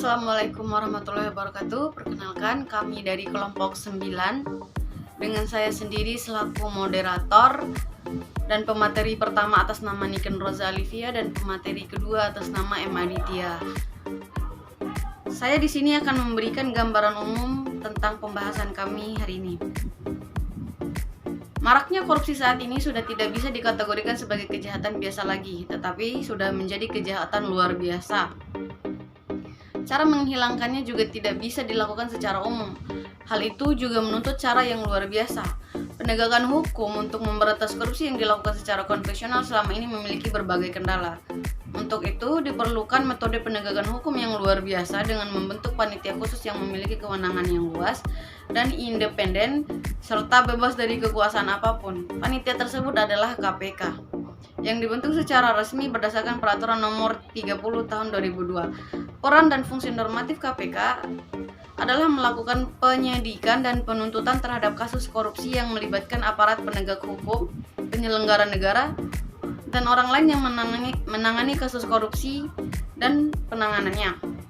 Assalamualaikum warahmatullahi wabarakatuh. Perkenalkan, kami dari kelompok 9 dengan saya sendiri selaku moderator dan pemateri pertama atas nama Niken Roza Alivia dan pemateri kedua atas nama M. Aditya. Saya di sini akan memberikan gambaran umum tentang pembahasan kami hari ini. Maraknya korupsi saat ini sudah tidak bisa dikategorikan sebagai kejahatan biasa lagi, tetapi sudah menjadi kejahatan luar biasa. Cara menghilangkannya juga tidak bisa dilakukan secara umum. Hal itu juga menuntut cara yang luar biasa. Penegakan hukum untuk memberantas korupsi yang dilakukan secara konvensional selama ini memiliki berbagai kendala. Untuk itu diperlukan metode penegakan hukum yang luar biasa dengan membentuk panitia khusus yang memiliki kewenangan yang luas dan independen serta bebas dari kekuasaan apapun. Panitia tersebut adalah KPK yang dibentuk secara resmi berdasarkan Peraturan Nomor 30 Tahun 2002. Peran dan fungsi normatif KPK adalah melakukan penyidikan dan penuntutan terhadap kasus korupsi yang melibatkan aparat penegak hukum, penyelenggara negara, dan orang lain yang menangani kasus korupsi dan penanganannya.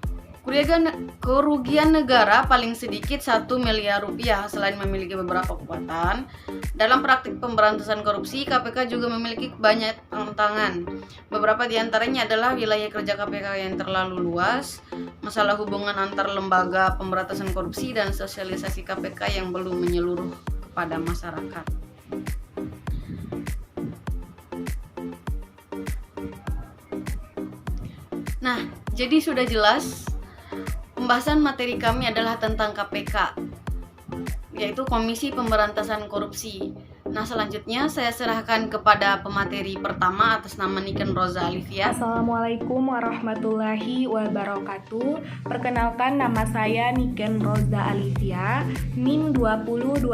Kerugian negara paling sedikit 1 miliar rupiah. Selain memiliki beberapa kekuatan dalam praktik pemberantasan korupsi, KPK juga memiliki banyak tantangan. Beberapa di antaranya adalah wilayah kerja KPK yang terlalu luas, masalah hubungan antar lembaga pemberantasan korupsi, dan sosialisasi KPK yang belum menyeluruh kepada masyarakat. Nah, jadi sudah jelas pembahasan materi kami adalah tentang KPK, yaitu Komisi Pemberantasan Korupsi. Nah, selanjutnya saya serahkan kepada pemateri pertama atas nama Niken Roza Alivia. Assalamualaikum warahmatullahi wabarakatuh. Perkenalkan, nama saya Niken Roza Alivia, NIM 2020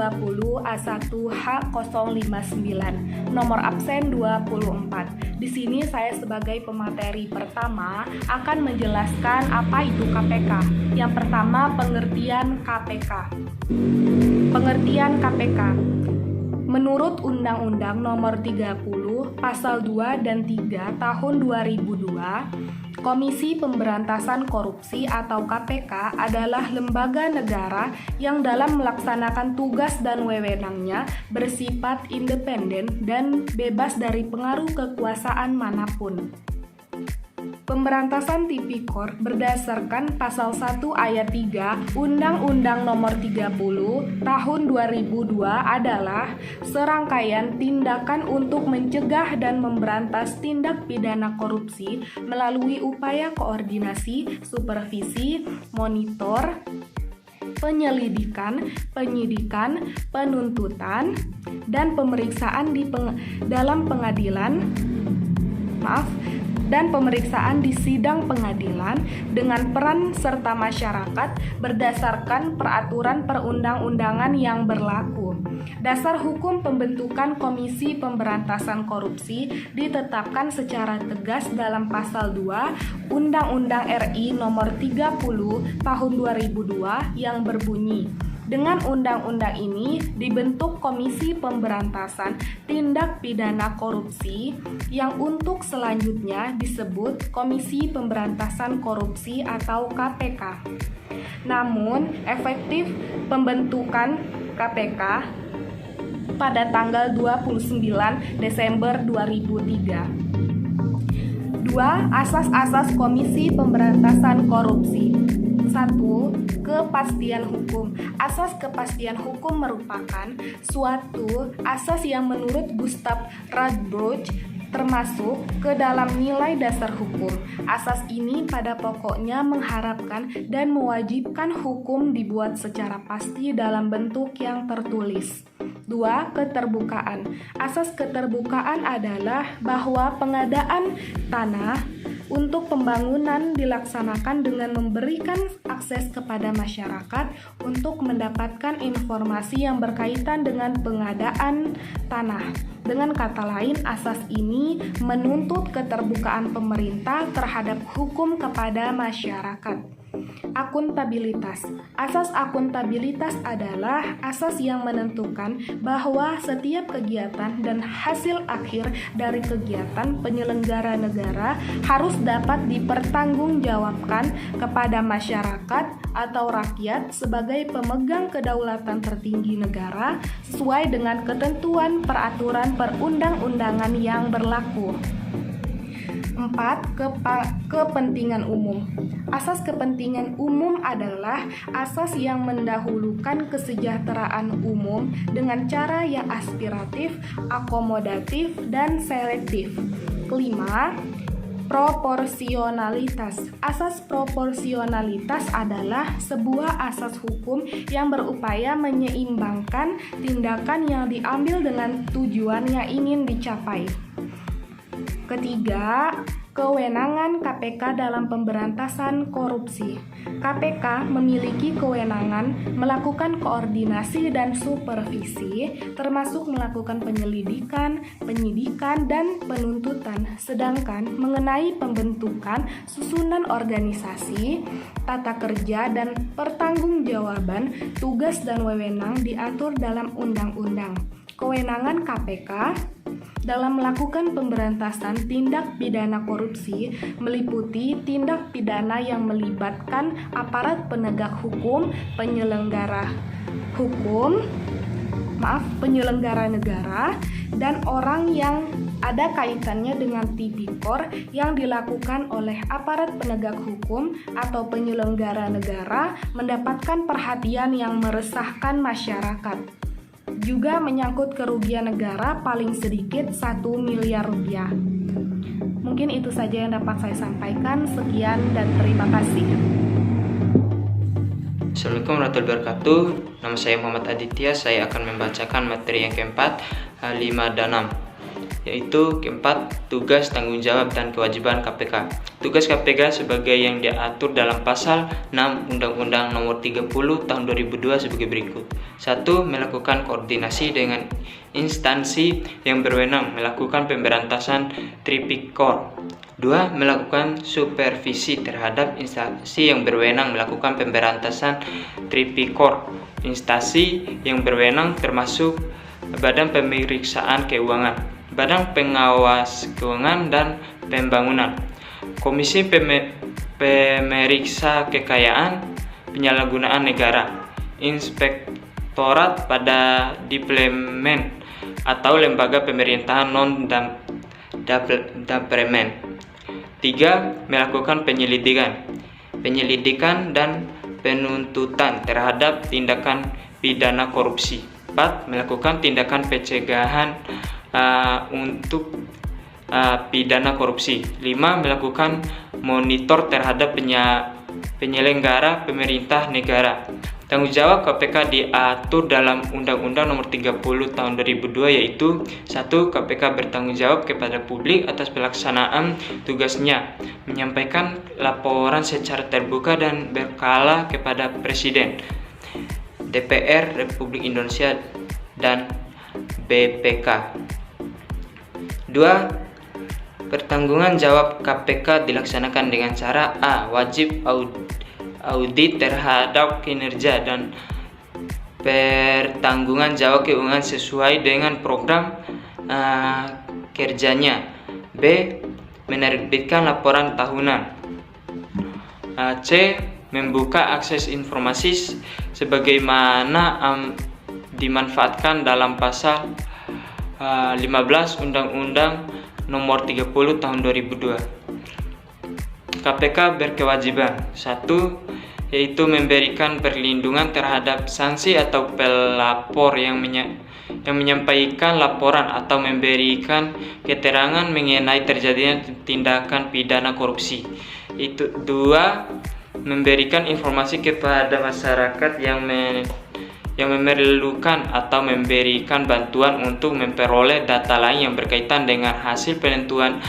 A1H059, nomor absen 24. Di sini saya sebagai pemateri pertama akan menjelaskan apa itu KPK. Yang pertama, pengertian KPK. Pengertian KPK. Menurut Undang-Undang Nomor 30 Pasal 2 dan 3 Tahun 2002, Komisi Pemberantasan Korupsi atau KPK adalah lembaga negara yang dalam melaksanakan tugas dan wewenangnya bersifat independen dan bebas dari pengaruh kekuasaan manapun. Pemberantasan tipikor berdasarkan Pasal 1 Ayat 3 Undang-Undang Nomor 30 Tahun 2002 adalah serangkaian tindakan untuk mencegah dan memberantas tindak pidana korupsi melalui upaya koordinasi, supervisi, monitor, penyelidikan, penyidikan, penuntutan, dan pemeriksaan dan pemeriksaan di sidang pengadilan dengan peran serta masyarakat berdasarkan peraturan perundang-undangan yang berlaku. Dasar hukum pembentukan Komisi Pemberantasan Korupsi ditetapkan secara tegas dalam Pasal 2 Undang-Undang RI Nomor 30 Tahun 2002 yang berbunyi, dengan undang-undang ini dibentuk Komisi Pemberantasan Tindak Pidana Korupsi yang untuk selanjutnya disebut Komisi Pemberantasan Korupsi atau KPK. Namun, efektif pembentukan KPK pada tanggal 29 Desember 2003. 2. Asas-asas Komisi Pemberantasan Korupsi. 1. Kepastian hukum. Asas kepastian hukum merupakan suatu asas yang menurut Gustav Radbruch termasuk ke dalam nilai dasar hukum. Asas ini pada pokoknya mengharapkan dan mewajibkan hukum dibuat secara pasti dalam bentuk yang tertulis. 2. Keterbukaan. Asas keterbukaan adalah bahwa pengadaan tanah untuk pembangunan dilaksanakan dengan memberikan akses kepada masyarakat untuk mendapatkan informasi yang berkaitan dengan pengadaan tanah. Dengan kata lain, asas ini menuntut keterbukaan pemerintah terhadap hukum kepada masyarakat. Akuntabilitas. Asas akuntabilitas adalah asas yang menentukan bahwa setiap kegiatan dan hasil akhir dari kegiatan penyelenggara negara harus dapat dipertanggungjawabkan kepada masyarakat atau rakyat sebagai pemegang kedaulatan tertinggi negara sesuai dengan ketentuan peraturan perundang-undangan yang berlaku. 4. Kepentingan umum. Asas kepentingan umum adalah asas yang mendahulukan kesejahteraan umum dengan cara yang aspiratif, akomodatif, dan selektif. 5. Proporsionalitas. Asas proporsionalitas adalah sebuah asas hukum yang berupaya menyeimbangkan tindakan yang diambil dengan tujuan yang ingin dicapai. Ketiga, kewenangan KPK dalam pemberantasan korupsi. KPK memiliki kewenangan melakukan koordinasi dan supervisi, termasuk melakukan penyelidikan, penyidikan, dan penuntutan. Sedangkan mengenai pembentukan, susunan organisasi, tata kerja, dan pertanggungjawaban, tugas dan wewenang diatur dalam undang-undang. Kewenangan KPK dalam melakukan pemberantasan tindak pidana korupsi meliputi tindak pidana yang melibatkan aparat penegak hukum, penyelenggara negara, dan orang yang ada kaitannya dengan tipikor yang dilakukan oleh aparat penegak hukum atau penyelenggara negara mendapatkan perhatian yang meresahkan masyarakat. Juga menyangkut kerugian negara paling sedikit 1 miliar rupiah. Mungkin itu saja yang dapat saya sampaikan. Sekian dan terima kasih. Assalamualaikum warahmatullahi wabarakatuh. Nama saya Muhammad Aditya. Saya akan membacakan materi yang keempat, 5 dan 6, yaitu keempat, tugas, tanggung jawab, dan kewajiban KPK. Tugas KPK sebagai yang diatur dalam pasal 6 Undang-Undang Nomor 30 Tahun 2002 sebagai berikut. 1. Melakukan koordinasi dengan instansi yang berwenang melakukan pemberantasan tipikor. 2. Melakukan supervisi terhadap instansi yang berwenang melakukan pemberantasan tipikor. Instansi yang berwenang termasuk Badan Pemeriksaan Keuangan, Badan Pengawas Keuangan dan Pembangunan, Komisi Pemeriksa Kekayaan Penyalahgunaan Negara, Inspektorat pada Diplomen atau lembaga pemerintahan non-departemen. 3. Melakukan penyelidikan dan penuntutan terhadap tindakan pidana korupsi. 4. Melakukan tindakan pencegahan untuk pidana korupsi. 5. Melakukan monitor terhadap penyelenggara pemerintah negara. Tanggung jawab KPK diatur dalam Undang-Undang Nomor 30 Tahun 2002, yaitu 1. KPK bertanggung jawab kepada publik atas pelaksanaan tugasnya, menyampaikan laporan secara terbuka dan berkala kepada Presiden, DPR Republik Indonesia, dan BPK. 2. Pertanggungan jawab KPK dilaksanakan dengan cara A. Wajib audit terhadap kinerja dan pertanggungan jawab keuangan sesuai dengan program kerjanya. B. Menerbitkan laporan tahunan. C. Membuka akses informasi sebagaimana dimanfaatkan dalam pasal 15 Undang-Undang Nomor 30 Tahun 2002. KPK berkewajiban 1. Yaitu memberikan perlindungan terhadap sanksi atau pelapor yang menyampaikan laporan atau memberikan keterangan mengenai terjadinya tindakan pidana korupsi. 2. Memberikan informasi kepada masyarakat yang memerlukan atau memberikan bantuan untuk memperoleh data lain yang berkaitan dengan hasil penentuan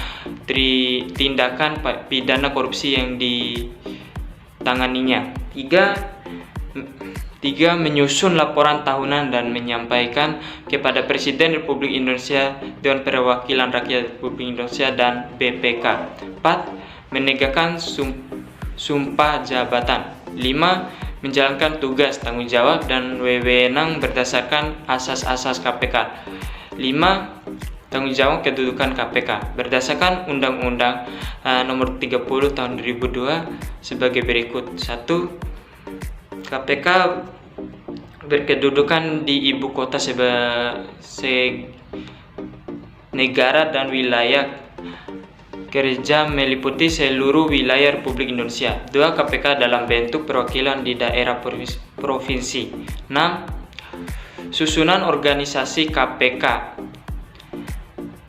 tindakan pidana korupsi yang ditanganinya. 3. Menyusun laporan tahunan dan menyampaikan kepada Presiden Republik Indonesia, Dewan Perwakilan Rakyat Republik Indonesia, dan BPK. 4. Menegakkan sumpah jabatan. 5. Menjalankan tugas, tanggung jawab, dan wewenang berdasarkan asas-asas KPK. 5. Tanggung jawab kedudukan KPK berdasarkan Undang-Undang Nomor 30 Tahun 2002 sebagai berikut. 1. KPK berkedudukan di ibu kota negara dan wilayah kerja meliputi seluruh wilayah Republik Indonesia. 2. KPK dalam bentuk perwakilan di daerah provinsi. 6. Susunan organisasi KPK.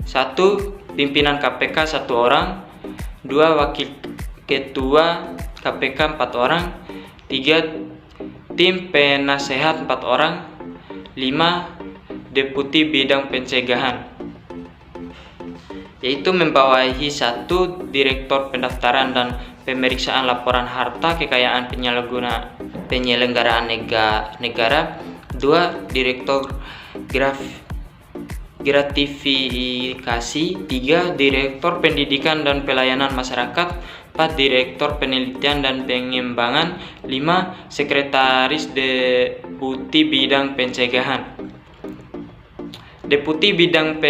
1. Pimpinan KPK 1 orang. 2. Wakil ketua KPK 4 orang. 3. Tim penasehat 4 orang. 5. Deputi bidang pencegahan, yaitu membawahi 1. Direktur pendaftaran dan pemeriksaan laporan harta kekayaan penyelenggaraan negara. 2. Direktur gratifikasi. 3. Direktur pendidikan dan pelayanan masyarakat. 4. Direktur penelitian dan pengembangan. 5. Sekretaris Deputi bidang pencegahan. Deputi bidang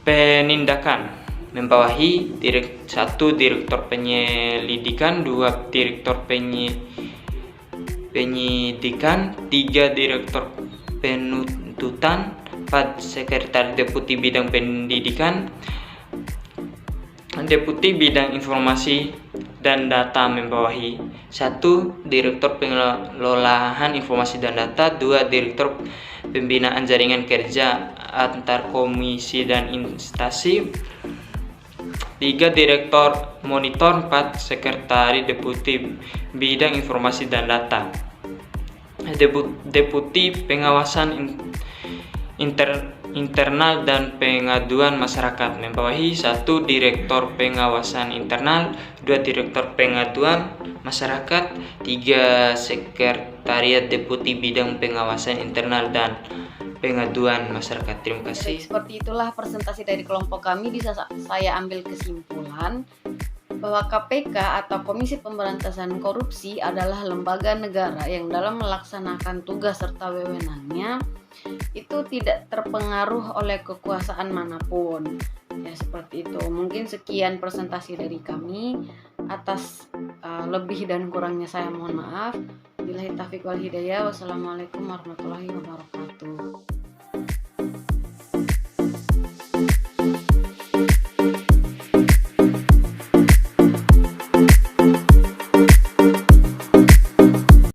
penindakan membawahi 1. Direktur penyelidikan. 2. Direktur penyidikan. 3. Direktur penuntutan. 4. Sekretaris Deputi bidang pendidikan. Deputi bidang informasi dan data membawahi 1. Direktur pengelolaan informasi dan data. 2. Direktur pembinaan jaringan kerja antar komisi dan instansi. 3. Direktur monitor. 4. Sekretaris Deputi bidang informasi dan data. Deputi pengawasan internal dan pengaduan masyarakat membawahi 1. Direktur pengawasan internal. 2. Direktur pengaduan masyarakat. 3. Sekretariat Deputi bidang pengawasan internal dan pengaduan masyarakat. Terima kasih. Seperti itulah presentasi dari kelompok kami. Bisa saya ambil kesimpulan bahwa KPK atau Komisi Pemberantasan Korupsi adalah lembaga negara yang dalam melaksanakan tugas serta wewenangnya itu tidak terpengaruh oleh kekuasaan manapun. Ya, seperti itu. Mungkin sekian presentasi dari kami. Atas lebih dan kurangnya saya mohon maaf. Billahi taufiq wal hidayah. Wassalamualaikum warahmatullahi wabarakatuh.